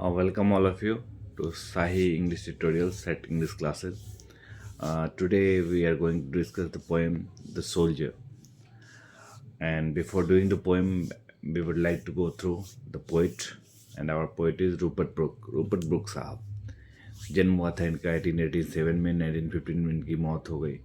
Welcome all of you to Sahi English tutorials at English classes. Today we are going to discuss the poem The Soldier. And before doing the poem, we would like to go through the poet. And our poet is Rupert Brooke. Rupert Brooke साहब जन्म हुआ था इनका 1887 में, 1915 में इनकी मौत हो गई।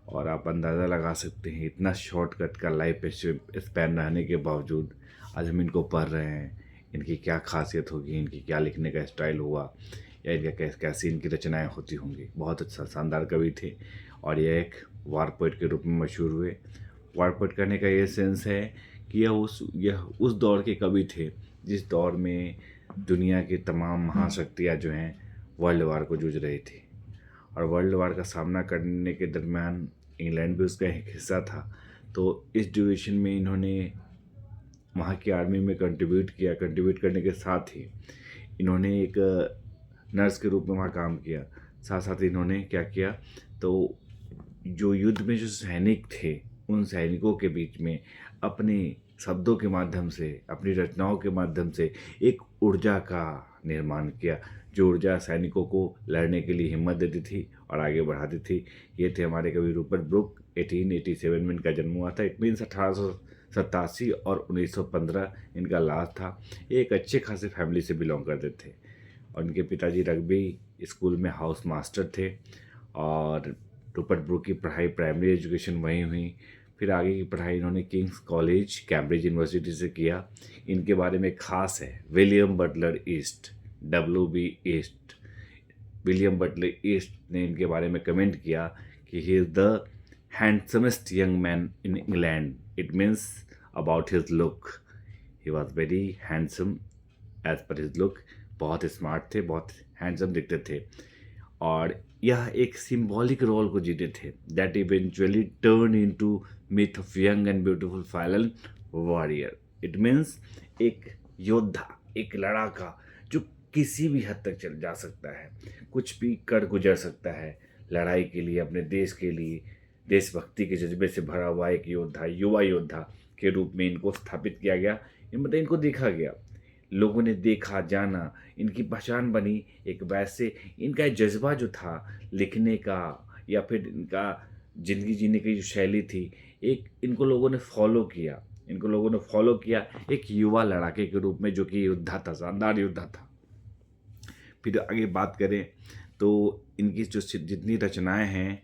और आप अंदाज़ा लगा सकते हैं इतना शॉर्टकट का लाइफ स्पैन रहने के बावजूद आज हम इनको पढ़ रहे हैं। इनकी क्या खासियत होगी, इनकी क्या लिखने का स्टाइल हुआ, या इनका कैसी इनकी रचनाएं होती होंगी। बहुत अच्छा शानदार कवि थे और यह एक वार पोइट के रूप में मशहूर हुए। वार पोइट करने का ये सेंस है कि यह उस दौर के कवि थे जिस दौर में दुनिया की तमाम महाशक्तियाँ जो हैं वर्ल्ड वार को जूझ रही थी। और वर्ल्ड वार का सामना करने के दरमियान इंग्लैंड भी उसका एक हिस्सा था। तो इस ड्यूरेशन में इन्होंने वहाँ की आर्मी में कंट्रीब्यूट किया। कंट्रीब्यूट करने के साथ ही इन्होंने एक नर्स के रूप में वहाँ काम किया। साथ साथ इन्होंने क्या किया, तो जो युद्ध में जो सैनिक थे उन सैनिकों के बीच में अपने शब्दों के माध्यम से, अपनी रचनाओं के माध्यम से एक ऊर्जा का निर्माण किया, जो ऊर्जा सैनिकों को लड़ने के लिए हिम्मत देती थी और आगे बढ़ाती थी। ये थे हमारे कवि रूपर्ट ब्रुक। 1887 में इनका जन्म हुआ था। इट मीन्स 1887 और 1915 इनका लास्ट था। एक अच्छे खासे फैमिली से बिलोंग करते थे और इनके पिताजी रग्बी स्कूल में हाउस मास्टर थे। और रूपर्ट ब्रुक की पढ़ाई, प्राइमरी एजुकेशन वहीं हुई। फिर आगे की पढ़ाई इन्होंने किंग्स कॉलेज कैम्ब्रिज यूनिवर्सिटी से किया। इनके बारे में खास है विलियम बटलर ईस्ट, WB ईस्ट। विलियम बटलर ईस्ट ने इनके बारे में कमेंट किया कि he is the handsomest young man in England. It means about his look, he was very handsome as per his look. बहुत स्मार्ट थे, बहुत हैंडसम दिखते थे। और यह एक सिंबॉलिक रोल को जीते थे that eventually turn into myth of young and beautiful final warrior. It means एक योद्धा, एक लड़ाका जो किसी भी हद तक चल जा सकता है, कुछ भी कर गुजर सकता है लड़ाई के लिए, अपने देश के लिए। देशभक्ति के जज्बे से भरा हुआ एक योद्धा, युवा योद्धा के रूप में इनको स्थापित किया गया। मतलब इनको देखा गया, लोगों ने देखा, जाना, इनकी पहचान बनी। एक वैसे इनका जज्बा जो था लिखने का या फिर इनका ज़िंदगी जीने की जो शैली थी, एक इनको लोगों ने फॉलो किया। इनको लोगों ने फॉलो किया एक युवा लड़ाके के रूप में, जो कि योद्धा था, शानदार योद्धा था। फिर आगे बात करें तो इनकी जो जितनी रचनाएं हैं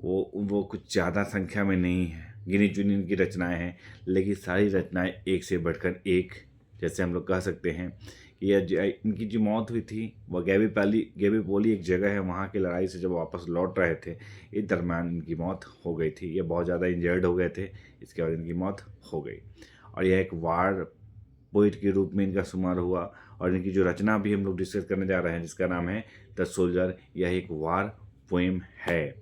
वो कुछ ज़्यादा संख्या में नहीं है, गिनी चुनी इनकी रचनाएं हैं, लेकिन सारी रचनाएं एक से बढ़कर एक। जैसे हम लोग कह सकते हैं कि इनकी जो मौत हुई थी वह गैबीपोली एक जगह है, वहाँ की लड़ाई से जब वापस लौट रहे थे इस दरम्यान इनकी मौत हो गई थी। ये बहुत ज़्यादा इंजर्ड हो गए थे, इसके बाद इनकी मौत हो गई। और यह एक वार पोइट के रूप में इनका शुमार हुआ। और इनकी जो रचना भी हम लोग डिस्कस करने जा रहे हैं जिसका नाम है द सोल्जर, यह एक वार पोएम है।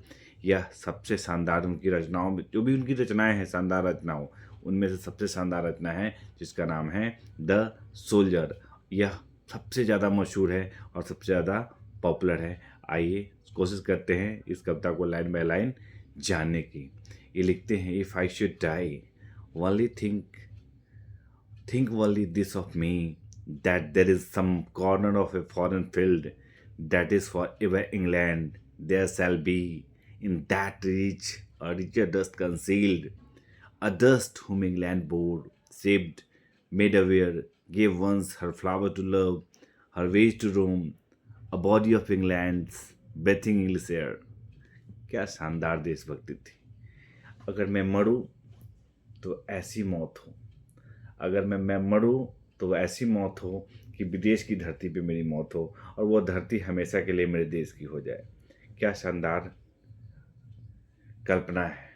यह सबसे शानदार उनकी रचनाओं में, जो भी उनकी रचनाएं हैं शानदार रचनाओं, उनमें से सबसे शानदार रचना है जिसका नाम है द सोल्जर। यह सबसे ज़्यादा मशहूर है और सबसे ज़्यादा पॉपुलर है। आइए कोशिश करते हैं इस कविता को लाइन बाय लाइन जानने की। ये लिखते हैं, if I should die only think only this of me, that there is some corner of a foreign field that is forever England. There shall be in that reach a richer dust concealed, a dust whom England bore, shaped, made aware, gave once her flower to love, her ways to roam, a body of England's breathing English air। क्या शानदार देशभक्ति थी। अगर मैं मरूं तो ऐसी मौत हो, अगर मैं मरूं तो ऐसी मौत हो कि विदेश की धरती पे मेरी मौत हो और वो धरती हमेशा के लिए मेरे देश की हो जाए। क्या शानदार कल्पना है,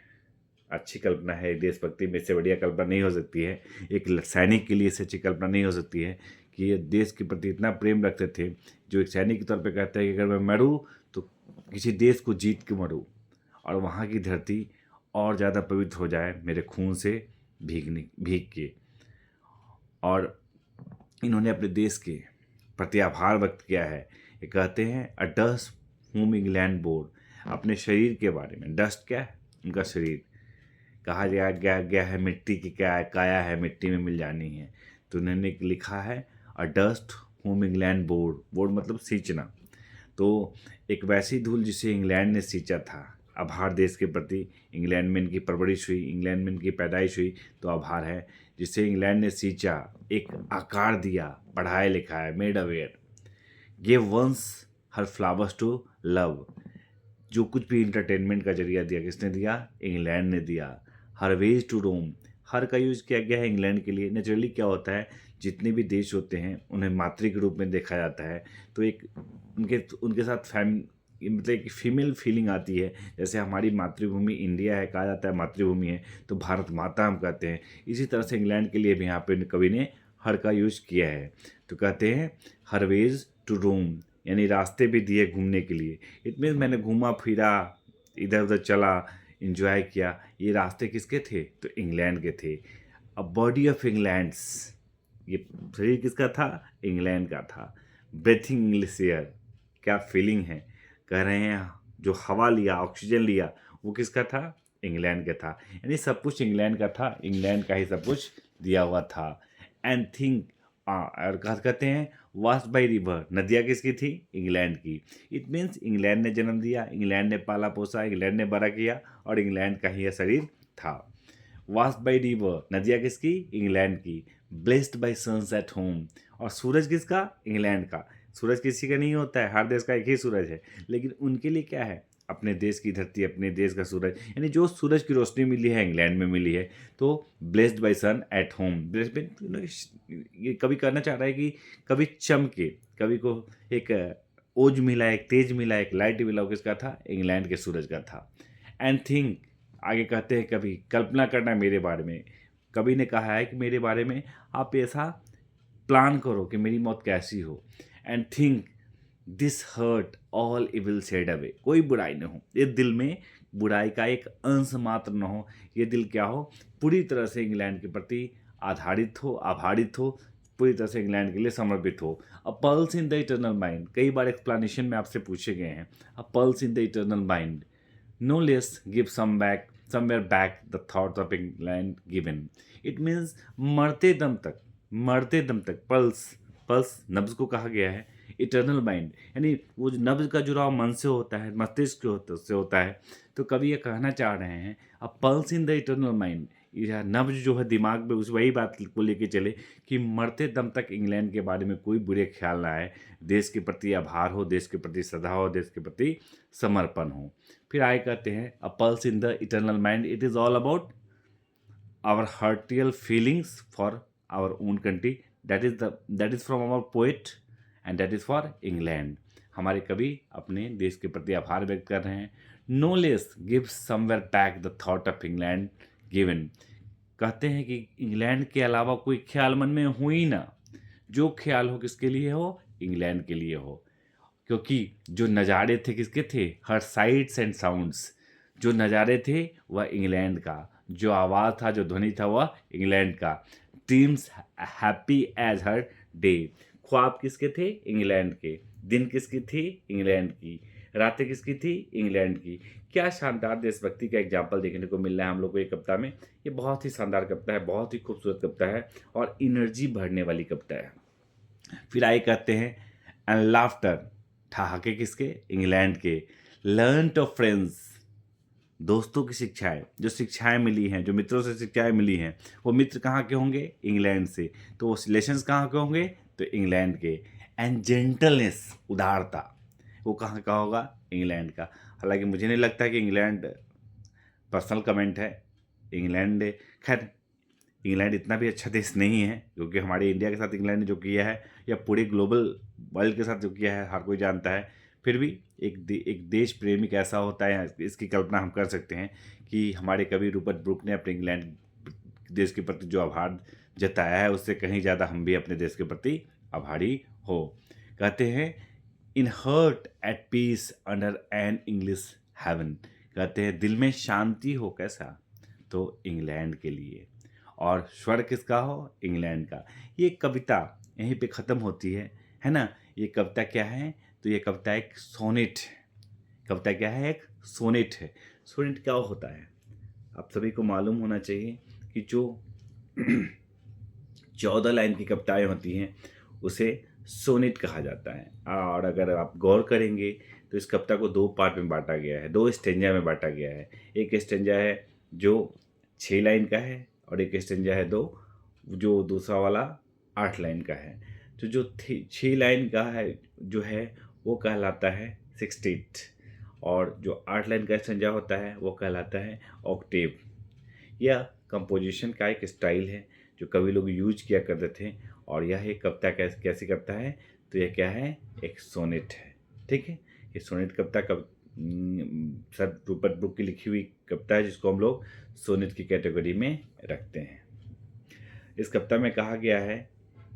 अच्छी कल्पना है। देशभक्ति में इससे बढ़िया कल्पना नहीं हो सकती है। एक सैनिक के लिए इससे अच्छी कल्पना नहीं हो सकती है कि ये देश के प्रति इतना प्रेम रखते थे, जो एक सैनिक के तौर पे कहते हैं कि अगर मैं मरूँ तो किसी देश को जीत के मरूँ और वहाँ की धरती और ज़्यादा पवित्र हो जाए मेरे खून से भीग के। और इन्होंने अपने देश के प्रति आभार व्यक्त किया है। ये कहते हैं, अ डस्ट होम इंग्लैंड बोर। अपने शरीर के बारे में, डस्ट क्या है, उनका शरीर। कहा गया है मिट्टी की क्या है, काया है मिट्टी में मिल जानी है। तो उन्होंने लिखा है, अ डस्ट whom इंग्लैंड बोर्ड मतलब सींचना। तो एक वैसी धूल जिसे इंग्लैंड ने सींचा था, आभार देश के प्रति। इंग्लैंड में इनकी परवरिश हुई, इंग्लैंड में इनकी पैदाइश हुई, तो आभार है। जिसे इंग्लैंड ने सींचा, एक आकार दिया, पढ़ाया लिखाया, made aware. Give once her flowers to love. जो कुछ भी इंटरटेनमेंट का जरिया दिया, किसने दिया? इंग्लैंड ने दिया। हर वेज टू रोम। हर का यूज़ किया गया है इंग्लैंड के लिए। नेचुरली क्या होता है, जितने भी देश होते हैं उन्हें मातृ के रूप में देखा जाता है, तो एक उनके उनके साथ मतलब एक फीमेल फीलिंग आती है। जैसे हमारी मातृभूमि इंडिया है, कहा जाता है मातृभूमि है, तो भारत माता हम कहते हैं। इसी तरह से इंग्लैंड के लिए भी यहाँ पे कवि ने हर का यूज़ किया है। तो कहते हैं हर वेज टू रोम, यानी रास्ते भी दिए घूमने के लिए। इट मीन्स मैंने घूमा फिरा, इधर उधर चला, इंजॉय किया। ये रास्ते किसके थे? तो इंग्लैंड के थे। अ बॉडी ऑफ इंग्लैंड्स, ये शरीर किसका था? इंग्लैंड का था। ब्रीथिंग इंग्लिश एयर, क्या फीलिंग है। कह रहे हैं जो हवा लिया, ऑक्सीजन लिया, वो किसका था? इंग्लैंड का था। यानी सब कुछ इंग्लैंड का था, इंग्लैंड का ही सब कुछ दिया हुआ था। एंड थिंक, और कहते हैं वास्ट बाई रिवर, नदियाँ किसकी थी? इंग्लैंड की। इट मीन्स इंग्लैंड ने जन्म दिया, इंग्लैंड ने पाला पोसा, इंग्लैंड ने बड़ा किया, और इंग्लैंड का ही यह शरीर था। वास्ट बाई रिवर, नदियाँ किसकी? इंग्लैंड की। Blessed by suns at home, और सूरज किसका? इंग्लैंड का। सूरज किसी का नहीं होता है, हर देश का एक ही सूरज है, लेकिन उनके लिए क्या है? अपने देश की धरती, अपने देश का सूरज, यानी जो सूरज की रोशनी मिली है इंग्लैंड में मिली है। तो blessed by sun at home, blessed by, ये कवि कहना चाह रहा है कि कवि चमके, कवि को एक ओज मिला, एक तेज मिला, एक लाइट मिला, वो किसका था? इंग्लैंड के सूरज का था। एंड थिंक, आगे कहते हैं कभी कल्पना करना मेरे बारे में। कवि ने कहा है कि मेरे बारे में आप ऐसा प्लान करो कि मेरी मौत कैसी हो। And think this heart all evil shed away, कोई बुराई न हो, ये दिल में बुराई का एक अंश मात्र न हो। ये दिल क्या हो? पूरी तरह से इंग्लैंड के प्रति आधारित हो, आभारित हो, पूरी तरह से इंग्लैंड के लिए समर्पित हो। अ pulse in the eternal mind, कई बार एक्सप्लेनेशन में आपसे पूछे गए हैं। A pulse in the eternal mind, no less give somewhere back the thought of England given. It means मरते दम तक पल्स नब्ज को कहा गया है। इटर्नल माइंड, यानी वो जो नब्ज का जुड़ाव मन से होता है, मस्तिष्क से होता है। तो कभी ये कहना चाह रहे हैं a pulse in the eternal mind, यह नब्ज जो है दिमाग में, उस वही बात को लेके चले कि मरते दम तक इंग्लैंड के बारे में कोई बुरे ख्याल ना आए, देश के प्रति आभार हो, देश के प्रति श्रद्धा हो, देश के प्रति समर्पण हो। फिर आगे कहते हैं a pulse in the eternal mind, it is all about our hearty feelings for our own country, that is from our poet and that is for England. हमारे कवि अपने देश के प्रति आभार व्यक्त कर रहे हैं। No less give somewhere back the thought of England given, कहते हैं कि इंग्लैंड के अलावा कोई ख्याल मन में हो ही ना, जो ख्याल हो किसके लिए हो? इंग्लैंड के लिए हो। क्योंकि जो नज़ारे थे किसके थे? हर साइट्स एंड साउंड्स, जो नज़ारे थे वह इंग्लैंड का, जो आवाज़ था, जो ध्वनि था, वह इंग्लैंड का। ड्रीम्स हैप्पी एज हर डे, ख्वाब किसके थे? इंग्लैंड के। दिन किसकी थी? इंग्लैंड की। रातें किसकी थी? इंग्लैंड की। क्या शानदार देशभक्ति का एग्जाम्पल देखने को मिल रहा है हम लोग को ये कविता में। ये बहुत ही शानदार कविता है, बहुत ही खूबसूरत कविता है, और एनर्जी भरने वाली कविता है। फिर आए कहते हैं एंड लाफ्टर, ठहाके किसके? इंग्लैंड के। लर्न ऑफ फ्रेंड्स, दोस्तों की शिक्षाएं, जो शिक्षाएं मिली हैं, जो मित्रों से शिक्षाएं मिली हैं, वो मित्र कहाँ के होंगे? इंग्लैंड से। तो वो रिलेशंस कहाँ के होंगे? तो इंग्लैंड के। एंड जेंटलनेस, उदारता, वो कहाँ का होगा? इंग्लैंड का। हालांकि मुझे नहीं लगता कि इंग्लैंड, पर्सनल कमेंट है, इंग्लैंड, खैर इंग्लैंड इतना भी अच्छा देश नहीं है, क्योंकि हमारे इंडिया के साथ इंग्लैंड ने जो किया है, या पूरे ग्लोबल वर्ल्ड के साथ जो किया है, हर कोई जानता है। फिर भी एक देश प्रेमी कैसा होता है, इसकी कल्पना हम कर सकते हैं कि हमारे कवि रूपर्ट ब्रुक ने अपने इंग्लैंड देश के प्रति जो आभार जताया है, उससे कहीं ज़्यादा हम भी अपने देश के प्रति आभारी हो। कहते हैं in heart at peace under an English heaven, कहते हैं दिल में शांति हो, कैसा? तो इंग्लैंड के लिए। और स्वर किसका हो? इंग्लैंड का। ये कविता यहीं पे ख़त्म होती है ना। ये कविता क्या है? तो ये कविता एक सोनेट, कविता क्या है? एक सोनेट है। सोनेट क्या होता है? आप सभी को मालूम होना चाहिए कि जो 14 लाइन की कविताएं होती हैं, उसे सोनेट कहा जाता है। और अगर आप गौर करेंगे तो इस कविता को 2 पार्ट में बांटा गया है, 2 स्टेंजा में बांटा गया है। एक स्टेंजा है जो 6 लाइन का है और एक स्टेंजा है जो दूसरा वाला 8 लाइन का है। तो जो 6 लाइन का है जो है वो कहलाता है सिक्सटेट, और जो 8 लाइन का स्टेंजा होता है वो कहलाता है ऑक्टेव। यह कंपोजिशन का एक स्टाइल है जो कवि लोग यूज किया करते थे, और यह एक कविता कैसी कविता है, तो यह क्या है, एक सोनेट है। ठीक है, ये सोनेट कविता सर रूपर्ट ब्रूक की लिखी हुई कविता है जिसको हम लोग सोनेट की कैटेगरी में रखते हैं। इस कविता में कहा गया है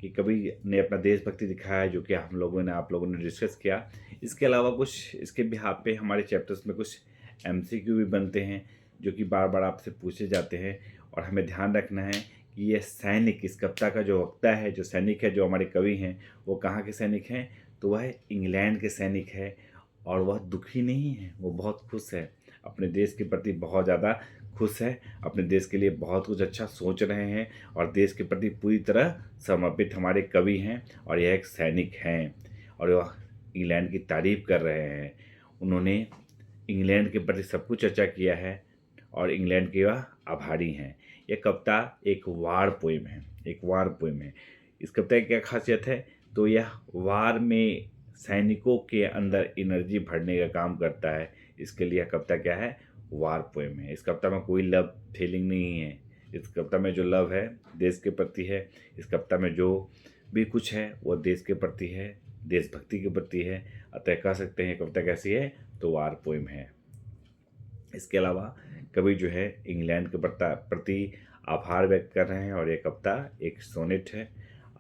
कि कवि ने अपना देशभक्ति दिखाया है, जो कि आप लोगों ने डिस्कस किया। इसके अलावा कुछ इसके बिहाफ पे हमारे चैप्टर्स में कुछ MCQ भी बनते हैं जो कि बार बार आपसे पूछे जाते हैं, और हमें ध्यान रखना है कि ये सैनिक, इस कविता का जो वक्ता है, जो सैनिक है, जो हमारे कवि हैं, वो कहाँ के सैनिक हैं, तो वह इंग्लैंड के सैनिक है। और वह दुखी नहीं है, वो बहुत खुश है, अपने देश के प्रति बहुत ज़्यादा खुश है, अपने देश के लिए बहुत कुछ अच्छा सोच रहे हैं और देश के प्रति पूरी तरह समर्पित हमारे कवि हैं, और यह एक सैनिक हैं और वह इंग्लैंड की तारीफ कर रहे हैं। उन्होंने इंग्लैंड के प्रति सब कुछ अच्छा किया है और इंग्लैंड के वह आभारी हैं। यह कविता एक वार पोएम है, एक वार पोएम है। इस कविता की क्या खासियत है, तो यह वार में सैनिकों के अंदर एनर्जी भरने का काम करता है। इसके लिए यह कविता क्या है, वार पोएम है। इस कविता में कोई लव फीलिंग नहीं है। इस कविता में जो लव है देश के प्रति है। इस कविता में जो भी कुछ है वो देश के प्रति है, देशभक्ति के प्रति है। अतः कह सकते हैं कविता कैसी है, तो वार पोएम है। इसके अलावा कवि जो है इंग्लैंड के प्रति आभार व्यक्त कर रहे हैं, और ये कविता एक सोनेट है।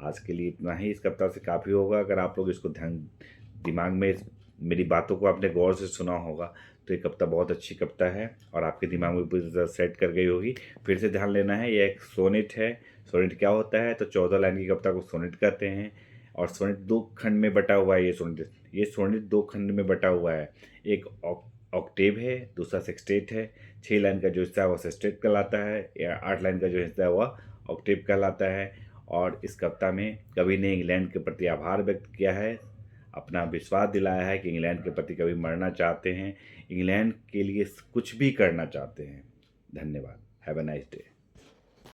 आज के लिए इतना ही। इस कविता से काफ़ी होगा अगर आप लोग इसको दिमाग में मेरी बातों को आपने गौर से सुना होगा, तो ये कविता बहुत अच्छी कविता है और आपके दिमाग में पूरी तरह सेट कर गई होगी। फिर से ध्यान लेना है, ये एक सोनेट है। सोनेट क्या होता है, तो 14 लाइन की कविता को सोनेट कहते हैं, और सोनेट 2 खंड में बटा हुआ है। ये सोनेट 2 खंड में बटा हुआ है। एक ऑक्टेव है, दूसरा सेक्सटेट है। 6 लाइन का जो हिस्सा है वह सेक्सटेट कहलाता है, या 8 लाइन का जो हिस्सा है वह ऑक्टेव कहलाता है। और इस कविता में कवि ने इंग्लैंड के प्रति आभार व्यक्त किया है, अपना विश्वास दिलाया है कि इंग्लैंड के प्रति कभी मरना चाहते हैं, इंग्लैंड के लिए कुछ भी करना चाहते हैं। धन्यवाद। Have a nice day.